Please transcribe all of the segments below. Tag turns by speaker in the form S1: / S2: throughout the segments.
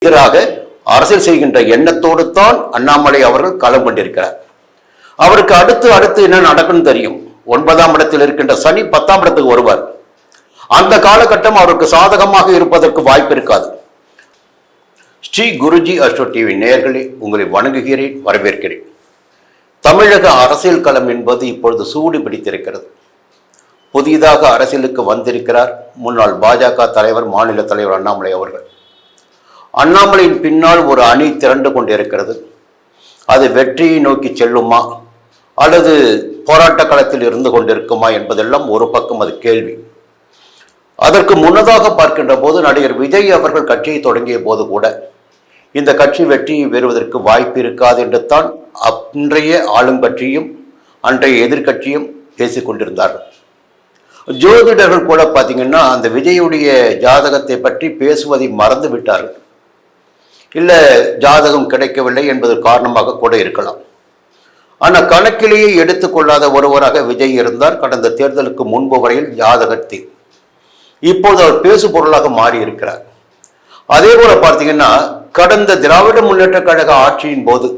S1: எதிராக அரசியல் செய்கின்ற எண்ணத்தோடு தான் அண்ணாமலை அவர்கள் களம் கொண்டிருக்கிறார். அவருக்கு அடுத்து என்ன நடக்கும்னு தெரியும். 9ஆம் இடத்தில் இருக்கின்ற சனி 10ஆம் இடத்துக்கு வருவார். அந்த காலகட்டம் அவருக்கு சாதகமாக இருப்பதற்கு வாய்ப்பு இருக்காது. ஸ்ரீ குருஜி அஸ்ட்ரோ டிவி நேயர்களே, உங்களை வணங்குகிறேன், வரவேற்கிறேன். தமிழக அரசியல் களம் என்பது இப்பொழுது சூடு பிடித்திருக்கிறது. புதிதாக அரசியலுக்கு வந்திருக்கிறார் முன்னாள் பாஜக தலைவர், மாநில தலைவர் அண்ணாமலை அவர்கள். அண்ணாமலையின் பின்னால் ஒரு அணி திரண்டு கொண்டிருக்கிறது. அது வெற்றியை நோக்கி செல்லுமா அல்லது போராட்ட களத்தில் இருந்து கொண்டிருக்குமா என்பதெல்லாம் ஒரு பக்கம் அது கேள்வி. அதற்கு முன்னதாக பார்க்கின்ற போது நடிகர் விஜய் அவர்கள் கட்சியை தொடங்கிய போது கூட இந்த கட்சி வெற்றியை பெறுவதற்கு வாய்ப்பு இருக்காது என்று தான் அன்றைய ஆளுங்கட்சியும் அன்றைய எதிர்கட்சியும் பேசிக் கொண்டிருந்தார்கள். ஜோதிடர்கள் கூட பார்த்தீங்கன்னா அந்த விஜயுடைய ஜாதகத்தை பற்றி பேசுவதை மறந்து விட்டார்கள். இல்லை, ஜாதகம் கிடைக்கவில்லை என்பது காரணமாக கூட இருக்கலாம். ஆனால் கணக்கிலேயே எடுத்துக்கொள்ளாத ஒருவராக விஜய் இருந்தார் கடந்த தேர்தலுக்கு முன்பு வரையில் ஜாதகத்தில். இப்போது அவர் பேசு பொருளாக மாறி இருக்கிறார். அதே போல பார்த்தீங்கன்னா கடந்த திராவிட முன்னேற்ற கழக ஆட்சியின் போது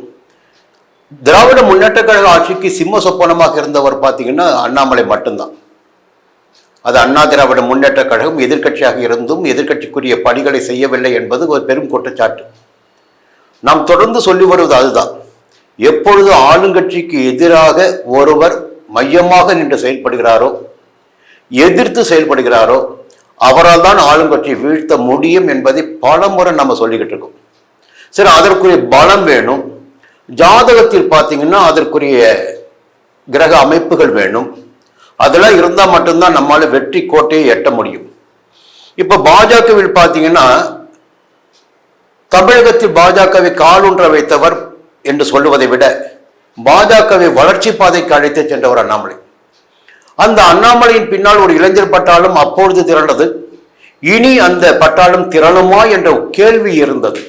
S1: திராவிட முன்னேற்ற கழக ஆட்சிக்கு சிம்ம சொப்பனமாக இருந்தவர் பார்த்தீங்கன்னா அண்ணாமலை மட்டும்தான். அது அண்ணா திராவிட முன்னேற்ற கழகம் எதிர்கட்சியாக இருந்தும் எதிர்கட்சிக்குரிய பணிகளை செய்யவில்லை என்பது ஒரு பெரும் குற்றச்சாட்டு. நாம் தொடர்ந்து சொல்லி வருவது அதுதான். எப்பொழுது ஆளுங்கட்சிக்கு எதிராக ஒருவர் மையமாக நின்று செயல்படுகிறாரோ, எதிர்த்து செயல்படுகிறாரோ, அவரால் தான் ஆளுங்கட்சியை வீழ்த்த முடியும் என்பதை பல முறை நம்ம சொல்லிக்கிட்டு இருக்கோம். சரி, அதற்குரிய பலம் வேணும். ஜாதகத்தில் பார்த்தீங்கன்னா அதற்குரிய கிரக அமைப்புகள் வேணும். அதெல்லாம் இருந்தால் மட்டும்தான் நம்மளால வெற்றி கோட்டையை எட்ட முடியும். இப்போ பாஜகவில் பார்த்தீங்கன்னா தமிழகத்தில் பாஜகவை காலூன்ற வைத்தவர் என்று சொல்லுவதை விட பாஜகவை வளர்ச்சி பாதைக்கு அழைத்து சென்றவர் அண்ணாமலை. அந்த அண்ணாமலையின் பின்னால் ஒரு இளைஞர் பட்டாளம் அப்பொழுது திரண்டது. இனி அந்த பட்டாளம் திரளுமா என்ற கேள்வி இருந்தது.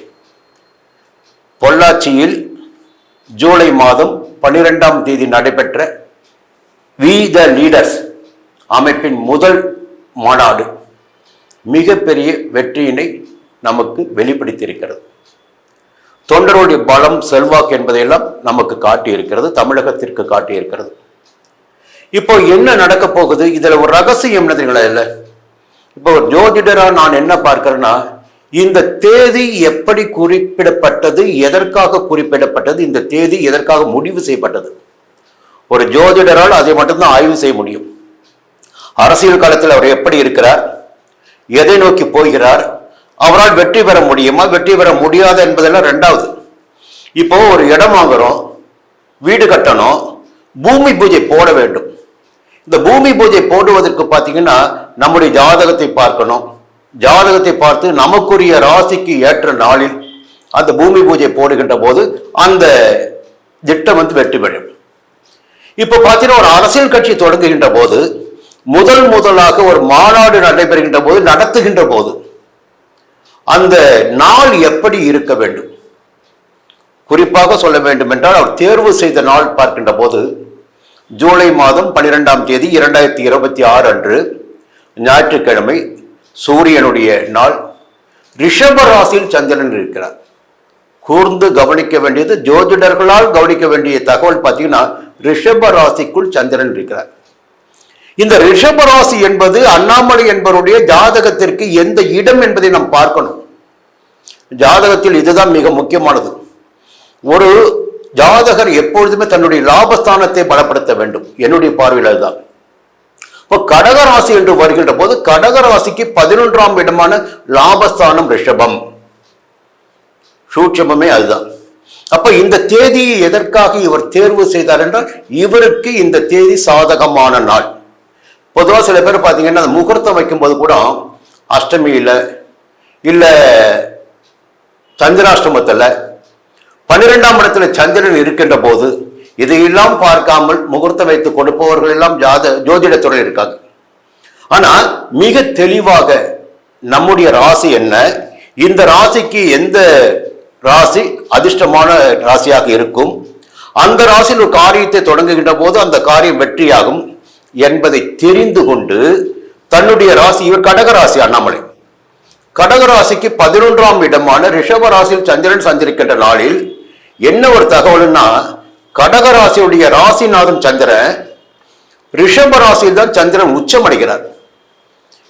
S1: பொள்ளாச்சியில் ஜூலை மாதம் 12ஆம் தேதி நடைபெற்ற வி த லீடர்ஸ் அமைப்பின் முதல் மாநாடு மிகப்பெரிய வெற்றியினை நமக்கு வெளிப்படுத்தியிருக்கிறது. தொண்டருடைய பலம், செல்வாக்கு என்பதையெல்லாம் நமக்கு காட்டியிருக்கிறது, தமிழகத்திற்கு காட்டியிருக்கிறது. இப்போ என்ன நடக்க போகுது? இதுல ஒரு ரகசியம் என்னதுங்களா? இல்லை, இப்போ ஒரு ஜோதிடரா நான் என்ன பார்க்கிறேன்னா, இந்த தேதி எப்படி குறிப்பிடப்பட்டது, எதற்காக குறிப்பிடப்பட்டது, இந்த தேதி எதற்காக முடிவு செய்யப்பட்டது, ஒரு ஜோதிடரால் அதை மட்டும்தான் ஆய்வு செய்ய முடியும். அரசியல் காலத்தில் அவர் எப்படி இருக்கிறார், எதை நோக்கி போகிறார், அவரால் வெற்றி பெற முடியுமா, வெற்றி பெற முடியாது என்பதெல்லாம் ரெண்டாவது. இப்போ ஒரு இடம் வாங்குறோம், வீடு கட்டணும், பூமி பூஜை போட வேண்டும். இந்த பூமி பூஜை போடுவதற்கு பார்த்தீங்கன்னா நம்முடைய ஜாதகத்தை பார்க்கணும். ஜாதகத்தை பார்த்து நமக்குரிய ராசிக்கு ஏற்ற நாளில் அந்த பூமி பூஜை போடுகின்ற போது அந்த திட்டம் வெற்றி பெறும். இப்போ பார்த்தீங்கன்னா ஒரு அரசியல் கட்சி தொடங்குகின்ற போது முதலாக ஒரு மாநாடு நடைபெறுகின்ற போது, நடத்துகின்ற போது அந்த நாள் எப்படி இருக்க வேண்டும், குறிப்பாக சொல்ல வேண்டும் என்றால் அவர் தேர்வு செய்த நாள் பார்க்கின்ற போது ஜூலை மாதம் 12ஆம் தேதி 2026 அன்று ஞாயிற்றுக்கிழமை, சூரியனுடைய நாள், ரிஷப ராசியில் சந்திரன் இருக்கிறார். கூர்ந்து கவனிக்க வேண்டியது, ஜோதிடர்களால் கவனிக்க வேண்டிய தகவல் பார்த்தீங்கன்னா ரிஷப ராசிக்குள் சந்திரன் இருக்கிறார். இந்த ரிஷப ராசி என்பது அண்ணாமலை என்பவருடைய ஜாதகத்திற்கு எந்த இடம் என்பதை நாம் பார்க்கணும். ஜாதகத்தில் இதுதான் மிக முக்கியமானது. ஒரு ஜாதகர் எப்பொழுதுமே தன்னுடைய லாபஸ்தானத்தை பலப்படுத்த வேண்டும். என்னுடைய பார்வையில் அதுதான். இப்போ கடகராசி என்று வருகின்ற போது கடகராசிக்கு 11ஆம் இடமான லாபஸ்தானம் ரிஷபம், சூட்சமே அதுதான். அப்ப இந்த தேதியை எதற்காக இவர் தேர்வு செய்தார் என்றால் இவருக்கு இந்த தேதி சாதகமான நாள். பொதுவாக சில பேர் பார்த்தீங்கன்னா முகூர்த்தம் வைக்கும்போது கூட அஷ்டமியில் இல்லை சந்திராஷ்டமத்தில் 12ஆம் இடத்துல சந்திரன் இருக்கின்ற போது இதையெல்லாம் பார்க்காமல் முகூர்த்தம் வைத்து கொடுப்பவர்கள் எல்லாம் ஜோதிடத்துறை இருக்காங்க. ஆனால் மிக தெளிவாக நம்முடைய ராசி என்ன, இந்த ராசிக்கு எந்த ராசி அதிர்ஷ்டமான ராசியாக இருக்கும், அந்த ராசியில் ஒரு காரியத்தை தொடங்குகின்ற போது அந்த காரியம் வெற்றியாகும் என்பதை தெரிந்து கொண்டு தன்னுடைய ராசி, இவர் கடக ராசி அண்ணாமலை, கடகராசிக்கு 11ஆம் இடமான ரிஷப ராசியில் சந்திரன் சஞ்சரிக்கின்ற நாளில் என்ன ஒரு தகவல்னா, கடகராசியுடைய ராசிநாதன் சந்திரன் ரிஷப ராசியில் தான் சந்திரன் உச்சமடைகிறார்.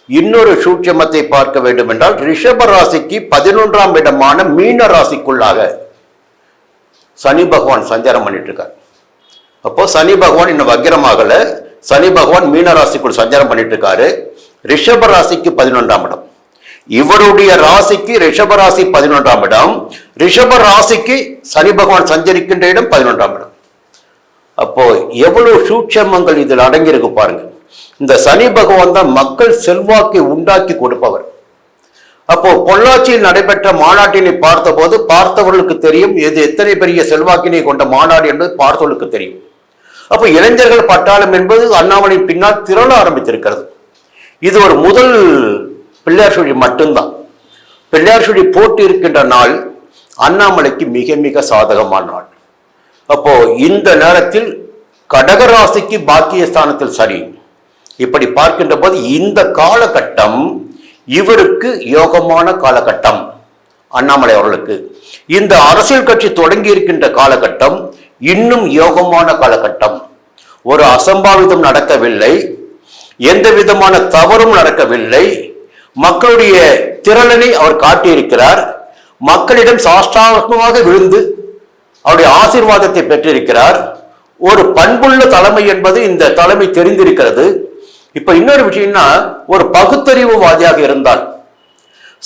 S1: இன்னொரு சூட்சமத்தை பார்க்க வேண்டும் என்றால், ரிஷப ராசிக்கு 11ஆம் இடமான மீன ராசிக்குள்ளாக சனி பகவான் சஞ்சாரம் பண்ணிட்டு இருக்கார். அப்போ சனி பகவான் இன்னும் வக்கிரமாகல, சனி பகவான் மீன ராசிக்குள் சஞ்சாரம் பண்ணிட்டு இருக்காரு. ரிஷப ராசிக்கு 11ஆம் இடம், இவருடைய ராசிக்கு ரிஷப ராசி 11ஆம் இடம், ரிஷப ராசிக்கு சனி பகவான் சஞ்சரிக்கின்ற இடம் 11ஆம் இடம். அப்போ எவ்வளவு சூட்சமங்கள் இதில் அடங்கியிருக்கு பாருங்க. இந்த சனி பகவான் தான் மக்கள் செல்வாக்கை உண்டாக்கி கொடுப்பவர். அப்போ பொள்ளாச்சியில் நடைபெற்ற மாநாட்டினை பார்த்த போது பார்த்தவர்களுக்கு தெரியும் இது எத்தனை பெரிய செல்வாக்கினை கொண்ட மாநாடு என்பது பார்த்தவர்களுக்கு தெரியும். அப்போ இளைஞர்கள் பட்டாளம் என்பது அண்ணாமலையின் பின்னால் திரள ஆரம்பித்திருக்கிறது. இது ஒரு முதல் பிள்ளையார் சுழி மட்டும்தான். பிள்ளையார் சுழி போட்டு இருக்கின்ற நாள் அண்ணாமலைக்கு மிக மிக சாதகமான நாள். அப்போ இந்த நேரத்தில் கடகராசிக்கு பாக்கியஸ்தானத்தில் சரி. இப்படி பார்க்கின்ற போது இந்த காலகட்டம் இவருக்கு யோகமான காலகட்டம். அண்ணாமலை அவர்களுக்கு இந்த அரசியல் கட்சி தொடங்கி இருக்கின்ற காலகட்டம் இன்னும் யோகமான காலகட்டம். ஒரு அசம்பாவிதம் நடக்கவில்லை, எந்த விதமான தவறும் நடக்கவில்லை. மக்களுடைய திரளனை அவர் காட்டியிருக்கிறார். மக்களிடம் சாஷ்டாங்கமாக விழுந்து அவருடைய ஆசீர்வாதத்தை பெற்றிருக்கிறார். ஒரு பண்புள்ள தலைமை என்பது இந்த தலைமை தெரிந்திருக்கிறது. இப்ப இன்னொரு விஷயம்னா, ஒரு பகுத்தறிவுவாதியாக இருந்தால்,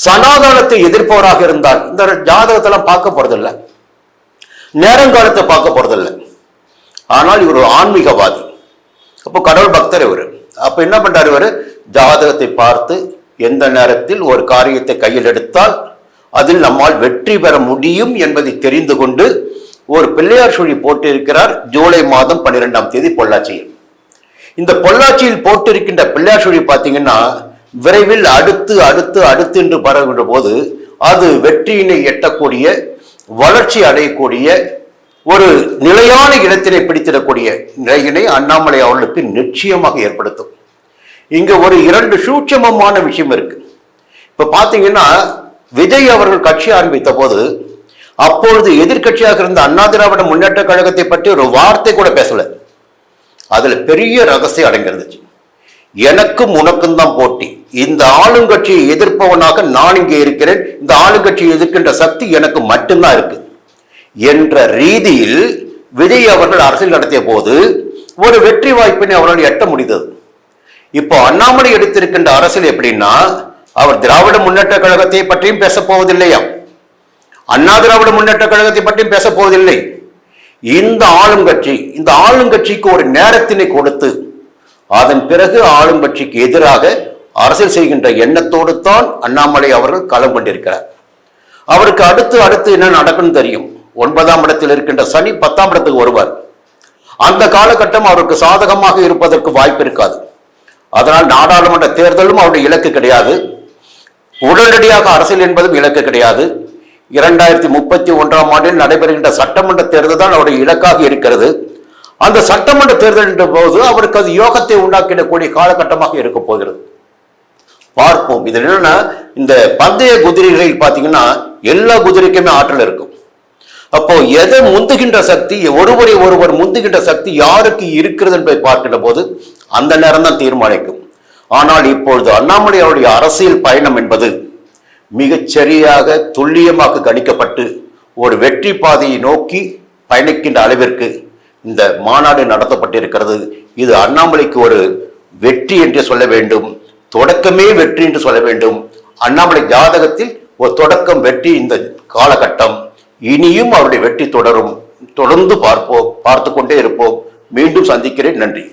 S1: சனாதனத்தை எதிர்ப்பவராக இருந்தால் இந்த ஜாதகத்தெல்லாம் பார்க்க போறதில்லை, நேரங்காலத்தை பார்க்க போறதில்லை. ஆனால் இவர் ஒரு ஆன்மீகவாதி, அப்போ கடவுள் பக்தர் இவர். அப்ப என்ன பண்றாரு இவர், ஜாதகத்தை பார்த்து எந்த நேரத்தில் ஒரு காரியத்தை கையில் எடுத்தால் அதில் நம்மால் வெற்றி பெற முடியும் என்பதை தெரிந்து கொண்டு ஒரு பிள்ளையார் சுழி போட்டிருக்கிறார். ஜூலை மாதம் 12ஆம் தேதி பொள்ளாச்சியில். இந்த பொள்ளாச்சியில் போட்டிருக்கின்ற பிள்ளையார் சுழி பார்த்தீங்கன்னா விரைவில் அடுத்து அடுத்து அடுத்து என்று பரவுகின்ற போது அது வெற்றியினை எட்டக்கூடிய, வளர்ச்சி அடையக்கூடிய, ஒரு நிலையான இடத்தினை பிடித்திடக்கூடிய நிலையினை அண்ணாமலை அவர்களுக்கு நிச்சயமாக ஏற்படுத்தும். இங்க ஒரு 2 சூட்சமமான விஷயம் இருக்கு. இப்ப பாத்தீங்கன்னா விஜய் அவர்கள் கட்சி ஆரம்பித்த போது அப்பொழுது எதிர்கட்சியாக இருந்த அண்ணா திராவிட முன்னேற்ற கழகத்தை பற்றி ஒரு வார்த்தை கூட பேசல. அதுல பெரிய ரகசியம் அடங்கிருந்துச்சு. எனக்கும் உனக்கும் தான் போட்டி, இந்த ஆளுங்கட்சியை எதிர்ப்பவனாக நான் இங்கே இருக்கிறேன், இந்த ஆளுங்கட்சியை எதிர்க்கின்ற சக்தி எனக்கு மட்டும்தான் இருக்கு என்ற ரீதியில் விஜய் அவர்கள் அரசியல் நடத்திய போது ஒரு வெற்றி வாய்ப்பினை அவரால் எட்ட முடிந்தது. இப்போ அண்ணாமலை எடுத்திருக்கின்ற அரசியல் எப்படின்னா, அவர் திராவிட முன்னேற்ற கழகத்தை பற்றியும் பேச போவதில்லையா, அண்ணா திராவிட முன்னேற்ற கழகத்தை பற்றியும் பேச போவதில்லை. இந்த ஆளுங்கட்சி, இந்த ஆளுங்கட்சிக்கு ஒரு நேரத்தினை கொடுத்து அதன் பிறகு ஆளுங்கட்சிக்கு எதிராக அரசியல் செய்கின்ற எண்ணத்தோடு தான் அண்ணாமலை அவர்கள் களம் கொண்டிருக்கிறார். அவருக்கு அடுத்து அடுத்து என்ன நடக்கும் தெரியும். 9ஆம் இடத்தில் இருக்கின்ற சனி 10ஆம் இடத்துக்கு வருவார். அந்த காலகட்டம் அவருக்கு சாதகமாக இருப்பதற்கு வாய்ப்பு இருக்காது. அதனால் நாடாளுமன்ற தேர்தலும் அவருடைய இலக்கு கிடையாது, உடனடியாக அரசியல் என்பதும் இலக்கு கிடையாது. 2031ஆம் ஆண்டில் நடைபெறுகின்ற சட்டமன்ற தேர்தல் தான் அவருடைய இலக்காக இருக்கிறது. அந்த சட்டமன்ற தேர்தல் என்ற போது அவருக்கு அது யோகத்தை உண்டாக்கிடக்கூடிய காலகட்டமாக இருக்க போகிறது. பார்ப்போம். இதில் என்னன்னா, இந்த பந்தய குதிரைகளில் பார்த்தீங்கன்னா எல்லா குதிரைக்குமே ஆற்றல் இருக்கும். அப்போ எதை முந்துகின்ற சக்தி, ஒருவரை ஒருவர் முந்துகின்ற சக்தி யாருக்கு இருக்கிறது என்பதை பார்க்கின்ற போது அந்த நேரம் தான் தீர்மானிக்கும். ஆனால் இப்பொழுது அண்ணாமலை அவருடைய அரசியல் பயணம் என்பது மிகச் சரியாக துல்லியமாக கணிக்கப்பட்டு ஒரு வெற்றி பாதையை நோக்கி பயணிக்கின்ற அளவிற்கு இந்த மாநாடு நடத்தப்பட்டிருக்கிறது. இது அண்ணாமலைக்கு ஒரு வெற்றி என்று சொல்ல வேண்டும், தொடக்கமே வெற்றி என்று சொல்ல வேண்டும். அண்ணாமலை ஜாதகத்தில் ஒரு தொடக்கம் வெற்றி இந்த காலகட்டம். இனியும் அவருடைய வெற்றி தொடரும். தொடர்ந்து பார்ப்போம், பார்த்து கொண்டே இருப்போம். மீண்டும் சந்திக்கிறேன். நன்றி.